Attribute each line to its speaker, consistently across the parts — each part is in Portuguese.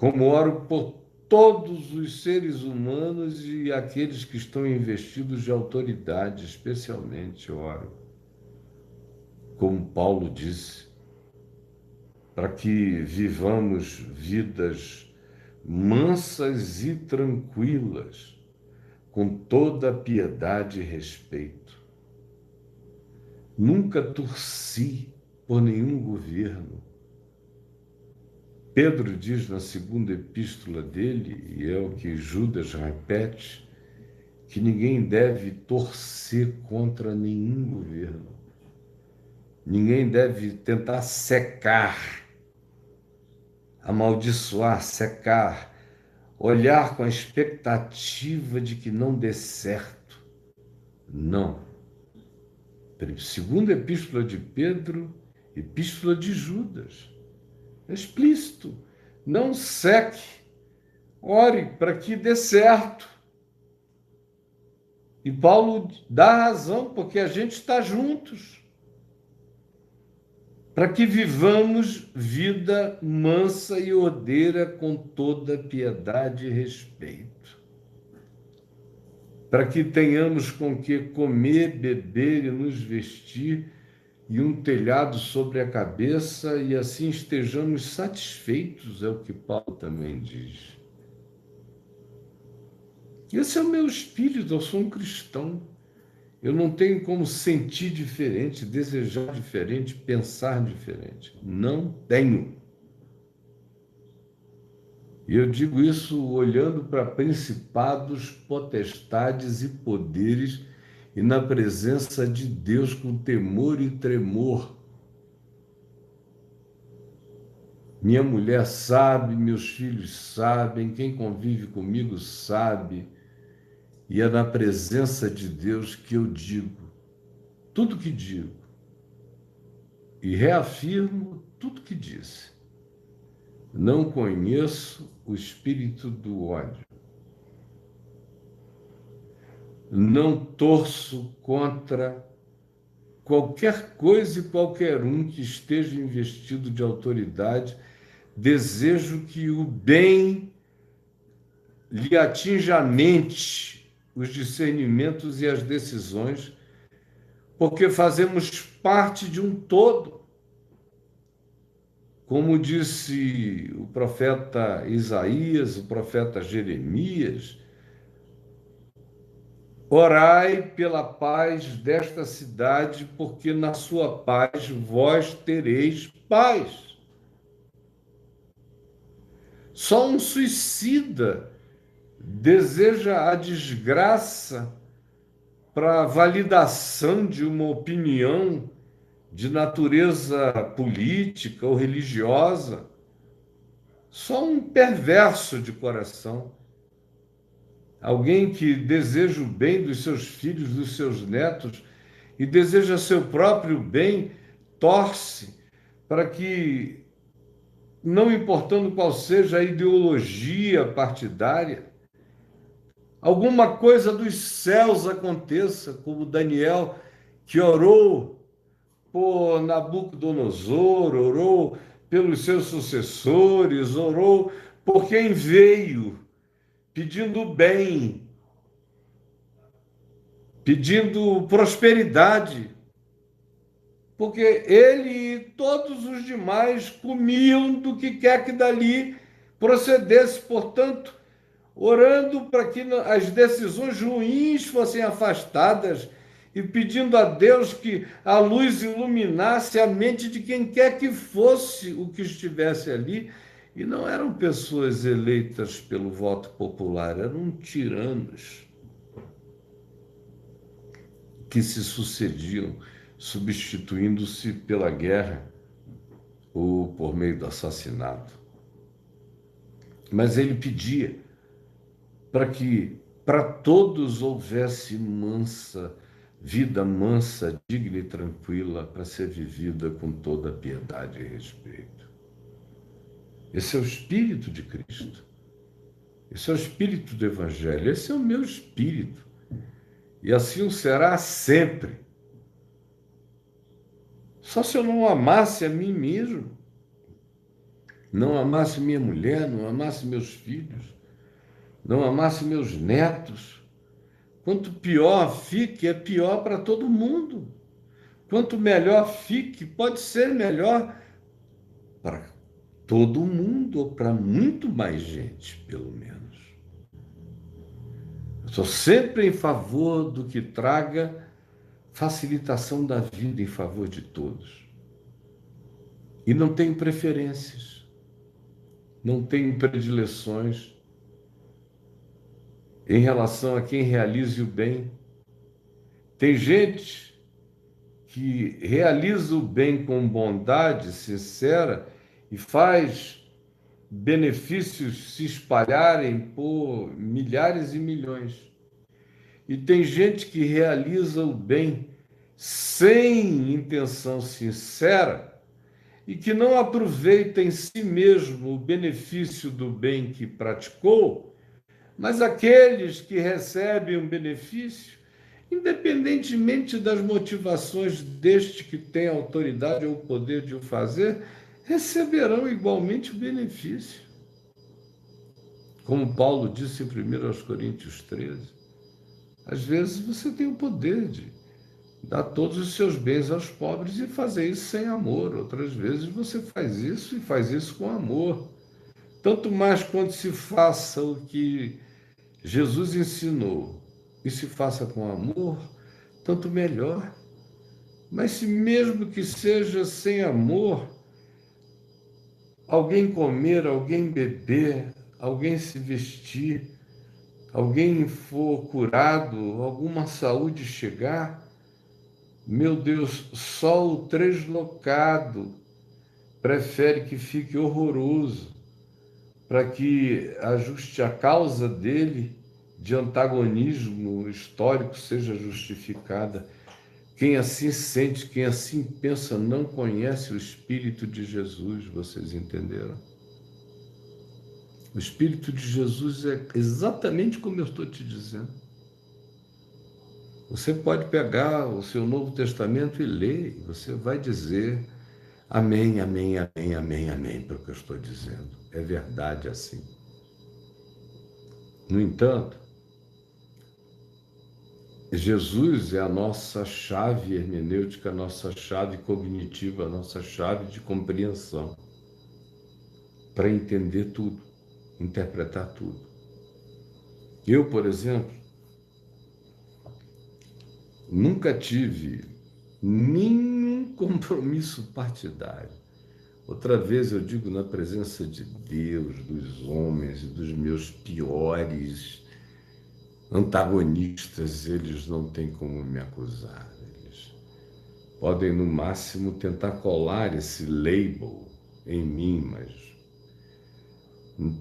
Speaker 1: como oro por todos os seres humanos e aqueles que estão investidos de autoridade, especialmente oro, como Paulo disse, para que vivamos vidas mansas e tranquilas, com toda piedade e respeito. Nunca torci por nenhum governo. Pedro diz na segunda epístola dele, e é o que Judas repete, que ninguém deve torcer contra nenhum governo. Ninguém deve tentar secar, amaldiçoar, secar, olhar com a expectativa de que não dê certo. Não. Segunda epístola de Pedro, epístola de Judas. É explícito. Não seque. Ore para que dê certo. E Paulo dá razão, porque a gente está juntos. Para que vivamos vida mansa e ordeira com toda piedade e respeito. Para que tenhamos com que comer, beber e nos vestir, e um telhado sobre a cabeça, e assim estejamos satisfeitos, é o que Paulo também diz. Esse é o meu espírito, eu sou um cristão. Eu não tenho como sentir diferente, desejar diferente, pensar diferente. Não tenho. E eu digo isso olhando para principados, potestades e poderes e na presença de Deus com temor e tremor. Minha mulher sabe, meus filhos sabem, quem convive comigo sabe, e é na presença de Deus que eu digo tudo que digo e reafirmo tudo que disse. Não conheço o espírito do ódio. Não torço contra qualquer coisa e qualquer um que esteja investido de autoridade. Desejo que o bem lhe atinja a mente, os discernimentos e as decisões, porque fazemos parte de um todo. Como disse o profeta Isaías, o profeta Jeremias, orai pela paz desta cidade, porque na sua paz vós tereis paz. Só um suicida deseja a desgraça para validação de uma opinião de natureza política ou religiosa. Só um perverso de coração. Alguém que deseja o bem dos seus filhos, dos seus netos, e deseja seu próprio bem, torce para que, não importando qual seja a ideologia partidária, alguma coisa dos céus aconteça, como Daniel, que orou por Nabucodonosor, orou pelos seus sucessores, orou por quem veio, pedindo bem, pedindo prosperidade, porque ele e todos os demais comiam do que quer que dali procedesse, portanto, orando para que as decisões ruins fossem afastadas e pedindo a Deus que a luz iluminasse a mente de quem quer que fosse o que estivesse ali. E não eram pessoas eleitas pelo voto popular, eram tiranos que se sucediam, substituindo-se pela guerra ou por meio do assassinato. Mas ele pedia para que para todos houvesse vida mansa, digna e tranquila, para ser vivida com toda piedade e respeito. Esse é o espírito de Cristo. Esse é o espírito do Evangelho. Esse é o meu espírito. E assim o será sempre. Só se eu não amasse a mim mesmo. não amasse minha mulher, não amasse meus filhos, não amasse meus netos, quanto pior fique, é pior para todo mundo. Quanto melhor fique, pode ser melhor para todo mundo, ou para muito mais gente, pelo menos. Eu sou sempre em favor do que traga facilitação da vida em favor de todos. E não tenho preferências, não tenho predileções em relação a quem realize o bem. Tem gente que realiza o bem com bondade sincera e faz benefícios se espalharem por milhares e milhões. E tem gente que realiza o bem sem intenção sincera e que não aproveita em si mesmo o benefício do bem que praticou, mas aqueles que recebem um benefício, independentemente das motivações deste que tem a autoridade ou o poder de o fazer, receberão igualmente o benefício. Como Paulo disse em 1 Coríntios 13, às vezes você tem o poder de dar todos os seus bens aos pobres e fazer isso sem amor. Outras vezes você faz isso e faz isso com amor. Tanto mais quando se faça o que Jesus ensinou e se faça com amor, tanto melhor. Mas se mesmo que seja sem amor, alguém comer, alguém beber, alguém se vestir, alguém for curado, alguma saúde chegar, meu Deus, só o translocado prefere que fique horroroso para que ajuste a causa dele de antagonismo histórico seja justificada. Quem assim sente, quem assim pensa, não conhece o Espírito de Jesus, vocês entenderam? O Espírito de Jesus é exatamente como eu estou te dizendo. Você pode pegar o seu Novo Testamento e ler, e você vai dizer amém, amém, amém, amém, amém, para o que eu estou dizendo. É verdade assim. No entanto, Jesus é a nossa chave hermenêutica, a nossa chave cognitiva, a nossa chave de compreensão para entender tudo, interpretar tudo. Eu, por exemplo, nunca tive nenhum compromisso partidário. Outra vez eu digo, na presença de Deus, dos homens e dos meus piores antagonistas, eles não têm como me acusar. Eles podem, no máximo, tentar colar esse label em mim, mas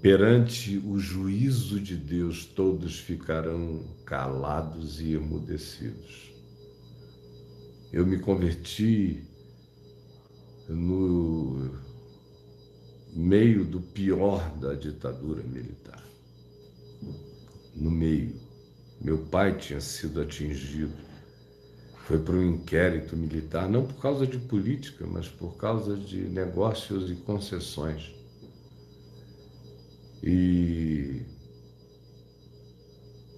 Speaker 1: perante o juízo de Deus, todos ficarão calados e emudecidos. Eu me converti no meio do pior da ditadura militar. No meio. Meu pai tinha sido atingido. Foi para um inquérito militar, não por causa de política, mas por causa de negócios e concessões. E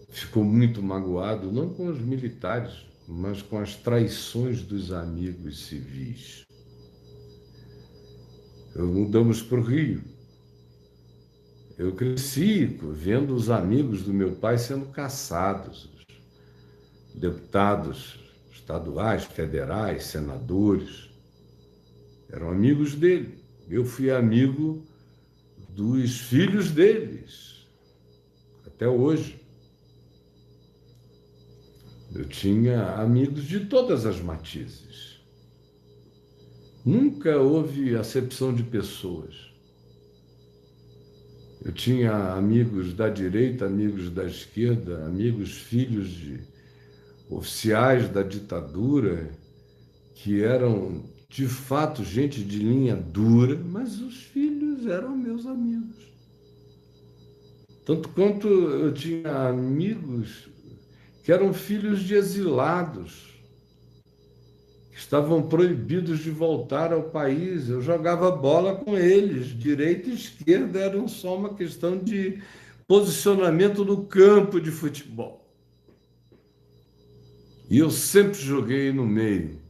Speaker 1: ficou muito magoado, não com os militares, mas com as traições dos amigos civis. Mudamos para o Rio. Eu cresci vendo os amigos do meu pai sendo caçados, deputados estaduais, federais, senadores, eram amigos dele. Eu fui amigo dos filhos deles, até hoje. Eu tinha amigos de todas as matizes. Nunca houve acepção de pessoas. Eu tinha amigos da direita, amigos da esquerda, amigos filhos de oficiais da ditadura, que eram, de fato, gente de linha dura, mas os filhos eram meus amigos. Tanto quanto eu tinha amigos que eram filhos de exilados, que estavam proibidos de voltar ao país. Eu jogava bola com eles, direita e esquerda, eram só uma questão de posicionamento no campo de futebol. E eu sempre joguei no meio,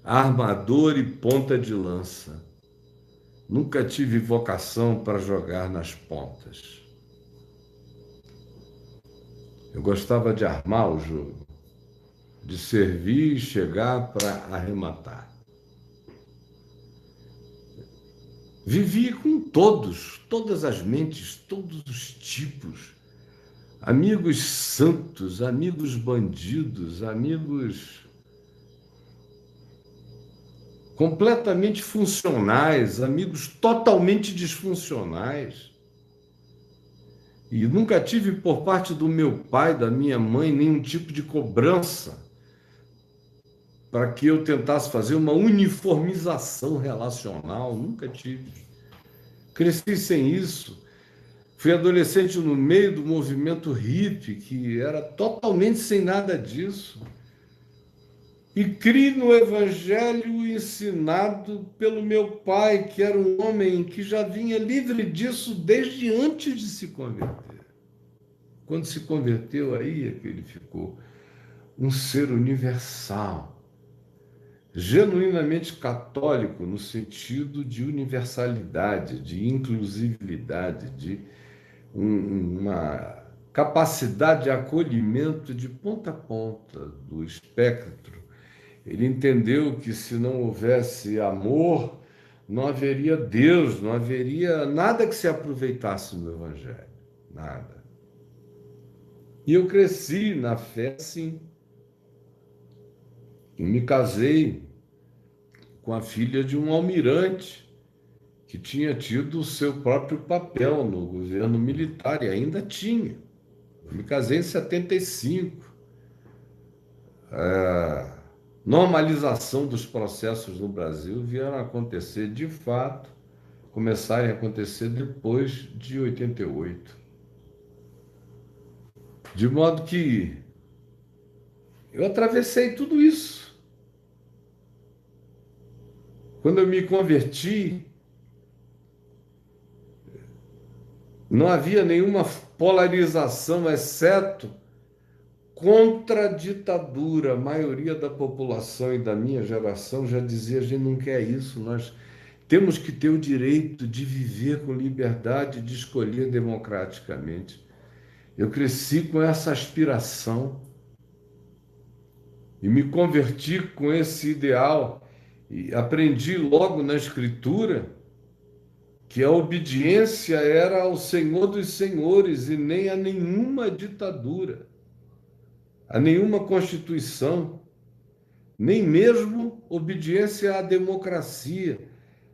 Speaker 1: armador e ponta de lança. Nunca tive vocação para jogar nas pontas. Eu gostava de armar o jogo, de servir e chegar para arrematar. Vivi com todos, todas as mentes, todos os tipos. Amigos santos, amigos bandidos, amigos completamente funcionais, amigos totalmente disfuncionais. E nunca tive por parte do meu pai, da minha mãe, nenhum tipo de cobrança para que eu tentasse fazer uma uniformização relacional. Nunca tive. Cresci sem isso. Fui adolescente no meio do movimento hippie, que era totalmente sem nada disso. E criei no evangelho ensinado pelo meu pai, que era um homem que já vinha livre disso desde antes de se converter. Quando se converteu, aí é que ele ficou um ser universal, genuinamente católico, no sentido de universalidade, de inclusividade, de uma capacidade de acolhimento de ponta a ponta do espectro. Ele entendeu que se não houvesse amor, não haveria Deus, não haveria nada que se aproveitasse no Evangelho, nada. E eu cresci na fé, sim. E me casei com a filha de um almirante que tinha tido o seu próprio papel no governo militar, e ainda tinha. Eu me casei em 75. Normalização dos processos no Brasil vieram a acontecer de fato, começarem a acontecer depois de 88. De modo que eu atravessei tudo isso. Quando eu me converti, não havia nenhuma polarização, exceto contra a ditadura. A maioria da população e da minha geração já dizia: a gente não quer isso, nós temos que ter o direito de viver com liberdade, de escolher democraticamente. Eu cresci com essa aspiração e me converti com esse ideal e aprendi logo na Escritura que a obediência era ao Senhor dos Senhores e nem a nenhuma ditadura, a nenhuma constituição, nem mesmo obediência à democracia.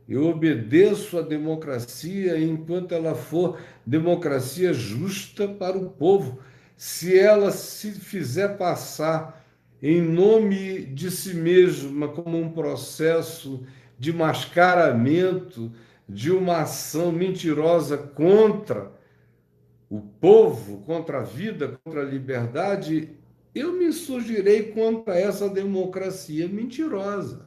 Speaker 1: Eu obedeço à democracia enquanto ela for democracia justa para o povo. Se ela se fizer passar em nome de si mesma como um processo de mascaramento, de uma ação mentirosa contra o povo, contra a vida, contra a liberdade, eu me insurgirei contra essa democracia mentirosa.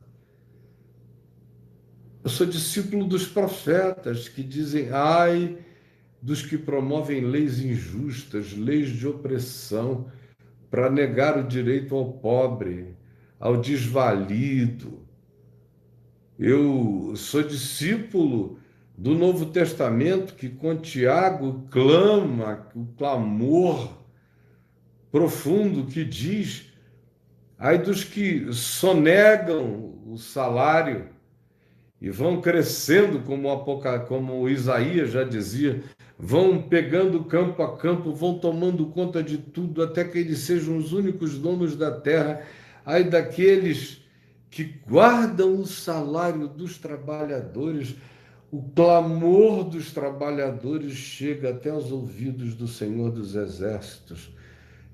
Speaker 1: Eu sou discípulo dos profetas que dizem: ai dos que promovem leis injustas, leis de opressão, para negar o direito ao pobre, ao desvalido. Eu sou discípulo do Novo Testamento, que com Tiago clama o clamor profundo que diz: ai dos que sonegam o salário e vão crescendo, como Isaías já dizia, vão pegando campo a campo, vão tomando conta de tudo, até que eles sejam os únicos donos da terra. Ai daqueles que guardam o salário dos trabalhadores. O clamor dos trabalhadores chega até os ouvidos do Senhor dos Exércitos.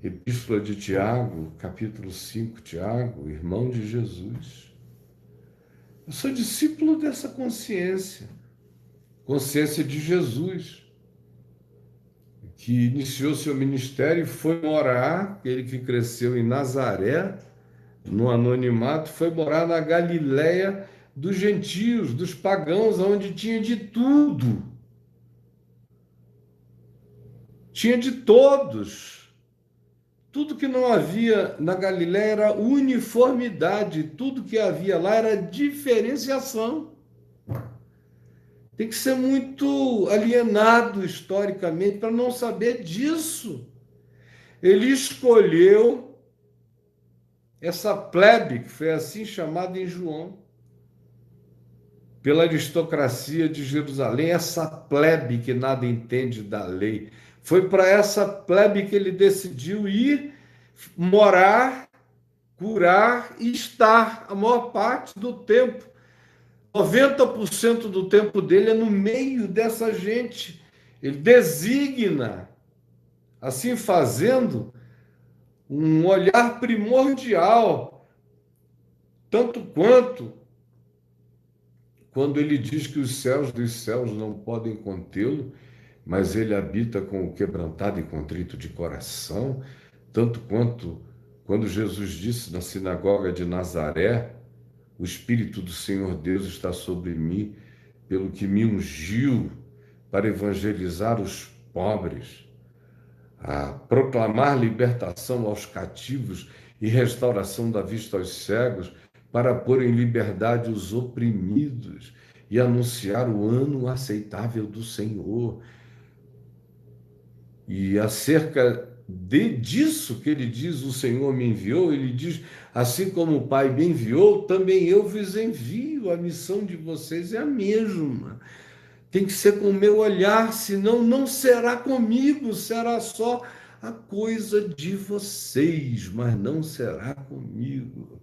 Speaker 1: Epístola de Tiago, capítulo 5, Tiago, irmão de Jesus. Eu sou discípulo dessa consciência de Jesus, que iniciou seu ministério e foi morar, ele que cresceu em Nazaré, no anonimato, foi morar na Galiléia dos gentios, dos pagãos, onde tinha de tudo. Tinha de todos. Tudo que não havia na Galiléia era uniformidade, tudo que havia lá era diferenciação. Tem que ser muito alienado historicamente para não saber disso. Ele escolheu essa plebe, que foi assim chamada em João, pela aristocracia de Jerusalém, essa plebe que nada entende da lei. Foi para essa plebe que ele decidiu ir morar, curar e estar a maior parte do tempo. 90% do tempo dele é no meio dessa gente. Ele designa, assim fazendo, um olhar primordial, tanto quanto quando ele diz que os céus dos céus não podem contê-lo, mas ele habita com o quebrantado e contrito de coração, tanto quanto quando Jesus disse na sinagoga de Nazaré: o Espírito do Senhor Deus está sobre mim, pelo que me ungiu para evangelizar os pobres, a proclamar libertação aos cativos e restauração da vista aos cegos, para pôr em liberdade os oprimidos e anunciar o ano aceitável do Senhor. E acerca disso que ele diz, o Senhor me enviou, ele diz, assim como o Pai me enviou, também eu vos envio, a missão de vocês é a mesma. Tem que ser com o meu olhar, senão não será comigo, será só a coisa de vocês, mas não será comigo.